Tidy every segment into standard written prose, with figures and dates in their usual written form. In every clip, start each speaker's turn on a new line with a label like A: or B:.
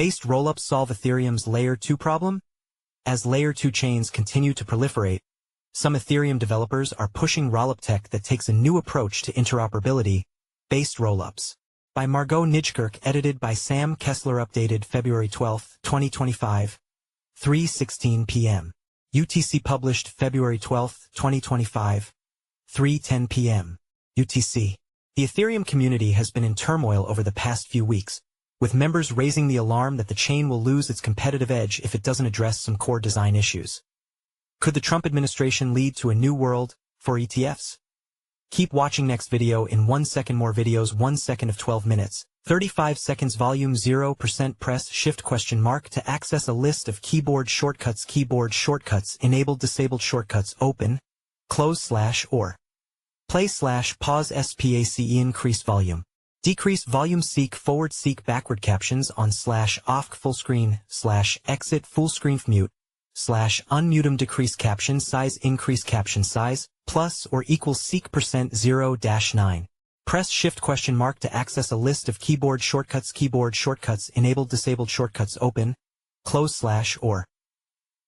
A: Based rollups solve Ethereum's Layer 2 problem? As Layer 2 chains continue to proliferate, some Ethereum developers are pushing rollup tech that takes a new approach to interoperability, based rollups. By Margaux Nijkerk, edited by Sam KesslerUpdated February 12, 2025, 3:16 p.m. UTCPublished February 12, 2025, 3:10 p.m. UTC. The Ethereum community has been in turmoil over the past few weeks, with members raising the alarm that the chain will lose its competitive edge if it doesn't address some core design issues. Could the Trump administration lead to a new world for ETFs? Keep watching next video in 1 second. More videos 1 second of 12 minutes. 35 seconds volume 0% press shift ? To access a list of keyboard shortcuts shortcuts enabled disabled shortcuts open, close / or play / PauseSPACEIncrease volume. Decrease volume seek backward captions on /OffcFullscreen / exit FullscreenfMute / UnmutemDecrease caption size increase caption size plus or equals seek %0-9. Press shift ? To access a list of keyboard shortcuts enabled disabled shortcuts open, close / or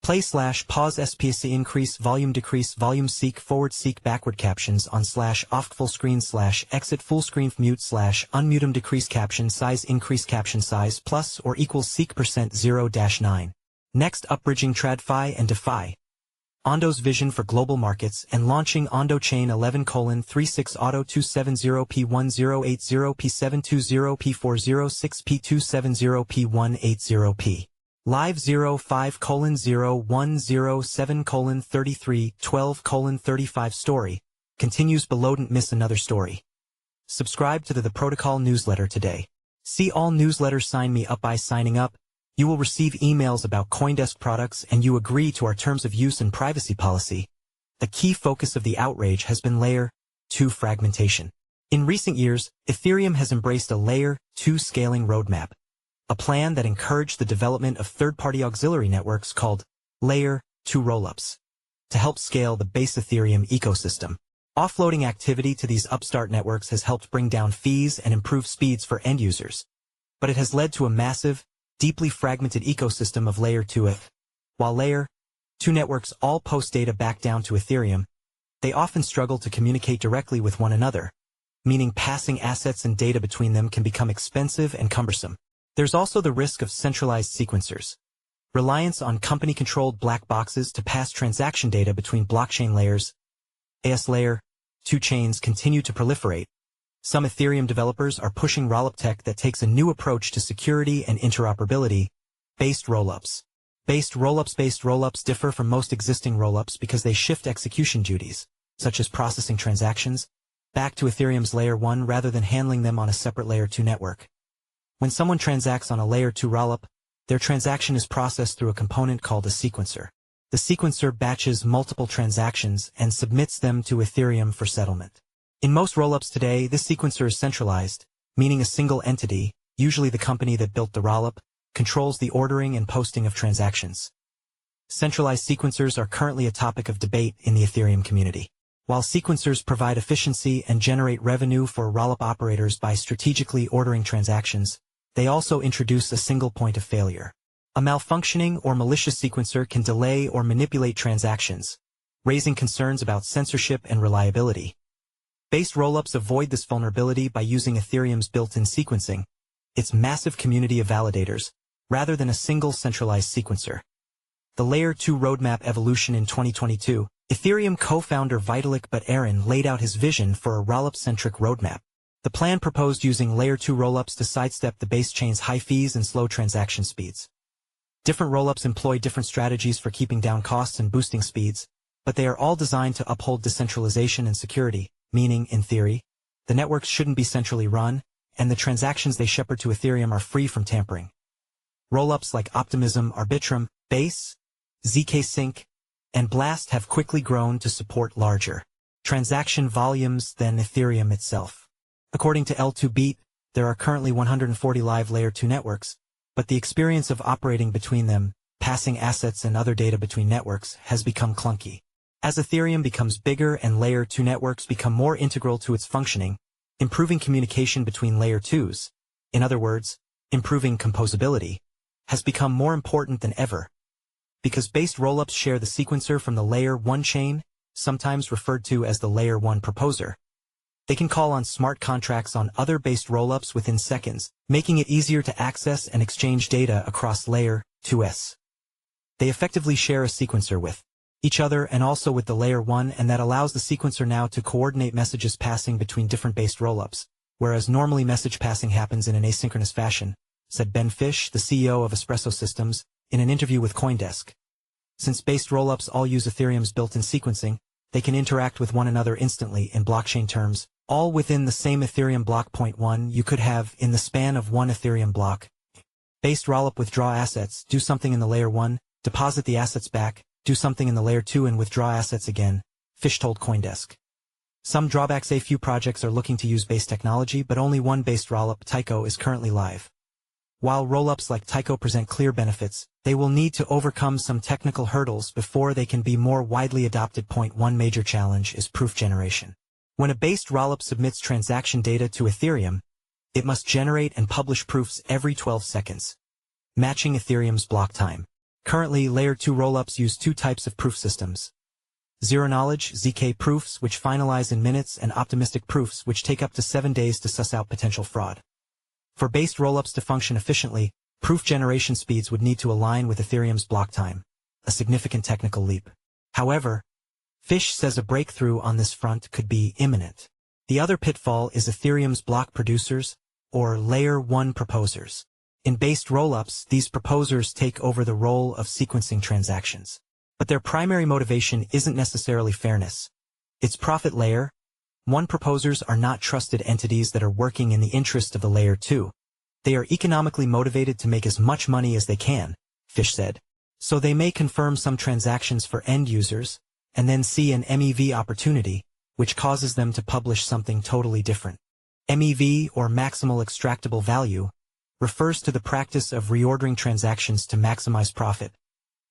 A: play / PauseSPACEIncrease volume decrease volume seek backward captions on /OffcFullscreen / exit FullscreenfMute / UnmutemDecrease caption size increase caption size plus or equals seek %0-9. Next, UpBridging TradFi and DeFi. Ondo's vision for global markets and launching Ondo Chain 11:36 Auto 270P1080P720P406P270P180P. Live 05:0107:3312:35 story continues below. Don't miss another story. Subscribe to the Protocol newsletter today. See all newsletters. Sign me up by signing up. You will receive emails about CoinDesk products and you agree to our terms of use and privacy policy. The key focus of the outrage has been Layer 2 fragmentation. In recent years, Ethereum has embraced a Layer 2 scaling roadmap, a plan that encouraged the development of third-party auxiliary networks called Layer 2 rollups to help scale the base Ethereum ecosystem. Offloading activity to these upstart networks has helped bring down fees and improve speeds for end users, but it has led to a massive, deeply fragmented ecosystem of Layer 2. While Layer 2 networks all post data back down to Ethereum, they often struggle to communicate directly with one another, meaning passing assets and data between them can become expensive and cumbersome. There's also the risk of centralized sequencers, reliance on company-controlled black boxes to pass transaction data between blockchain layers. As Layer 2 chains continue to proliferate, some Ethereum developers are pushing rollup tech that takes a new approach to security and interoperability, based rollups. Based rollups differ from most existing rollups because they shift execution duties, such as processing transactions, back to Ethereum's Layer 1 rather than handling them on a separate Layer 2 network. When someone transacts on a Layer 2 rollup, their transaction is processed through a component called a sequencer. The sequencer batches multiple transactions and submits them to Ethereum for settlement. In most rollups today, this sequencer is centralized, meaning a single entity, usually the company that built the rollup, controls the ordering and posting of transactions. Centralized sequencers are currently a topic of debate in the Ethereum community. While sequencers provide efficiency and generate revenue for rollup operators by strategically ordering transactions, they also introduce a single point of failure. A malfunctioning or malicious sequencer can delay or manipulate transactions, raising concerns about censorship and reliability. Based rollups avoid this vulnerability by using Ethereum's built-in sequencing, its massive community of validators, rather than a single centralized sequencer. The Layer 2 roadmap evolution. In 2022, Ethereum co-founder Vitalik Buterin laid out his vision for a rollup-centric roadmap. The plan proposed using Layer 2 rollups to sidestep the base chain's high fees and slow transaction speeds. Different rollups employ different strategies for keeping down costs and boosting speeds, but they are all designed to uphold decentralization and security. Meaning, in theory, the networks shouldn't be centrally run, and the transactions they shepherd to Ethereum are free from tampering. Rollups like Optimism, Arbitrum, Base, zk-Sync, and Blast have quickly grown to support larger transaction volumes than Ethereum itself. According to L2Beat, there are currently 140 live Layer 2 networks, but the experience of operating between them, passing assets and other data between networks, has become clunky. As Ethereum becomes bigger and Layer 2 networks become more integral to its functioning, improving communication between Layer 2s, in other words, improving composability, has become more important than ever. Because based rollups share the sequencer from the Layer 1 chain, sometimes referred to as the Layer 1 proposer, they can call on smart contracts on other based rollups within seconds, making it easier to access and exchange data across Layer 2s. They effectively share a sequencer with each other and also with the Layer 1, and that allows the sequencer now to coordinate messages passing between different based rollups, whereas normally message passing happens in an asynchronous fashion, said Ben Fish, the CEO of Espresso Systems, in an interview with CoinDesk. Since based rollups all use Ethereum's built-in sequencing, they can interact with one another instantly in blockchain terms, all within the same Ethereum block. Point 1, you could have, in the span of one Ethereum block, based rollup withdraw assets, do something in the Layer 1, deposit the assets back, do something in the Layer 2 and withdraw assets again, Fish told CoinDesk. Some drawbacks: a few projects are looking to use base technology, but only one based rollup, Tyco, is currently live. While rollups like Tyco present clear benefits, they will need to overcome some technical hurdles before they can be more widely adopted. Point 1 major challenge is proof generation. When a based rollup submits transaction data to Ethereum, it must generate and publish proofs every 12 seconds, matching Ethereum's block time. Currently, Layer 2 rollups use two types of proof systems: zero-knowledge (ZK) proofs, which finalize in minutes, and optimistic proofs, which take up to 7 days to suss out potential fraud. For based rollups to function efficiently, proof generation speeds would need to align with Ethereum's block time, a significant technical leap. However, Fish says a breakthrough on this front could be imminent. The other pitfall is Ethereum's block producers, or Layer 1 proposers. In based rollups, these proposers take over the role of sequencing transactions. But their primary motivation isn't necessarily fairness. It's profit. Layer 1 proposers are not trusted entities that are working in the interest of the Layer 2. They are economically motivated to make as much money as they can, Fish said. So they may confirm some transactions for end users, and then see an MEV opportunity, which causes them to publish something totally different. MEV, or maximal extractable value, refers to the practice of reordering transactions to maximize profit,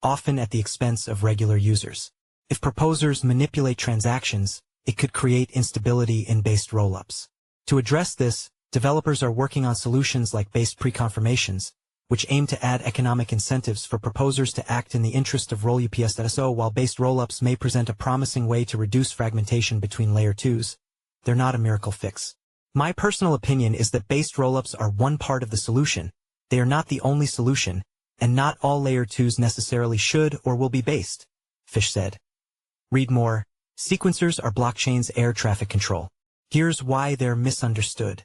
A: often at the expense of regular users. If proposers manipulate transactions, it could create instability in based rollups. To address this, developers are working on solutions like based preconfirmations, which aim to add economic incentives for proposers to act in the interest of rollups. While based rollups may present a promising way to reduce fragmentation between Layer 2s, they're not a miracle fix. My personal opinion is that based rollups are one part of the solution. They are not the only solution, and not all Layer 2s necessarily should or will be based, Fish said. Read more. Sequencers are blockchain's air traffic control. Here's why they're misunderstood.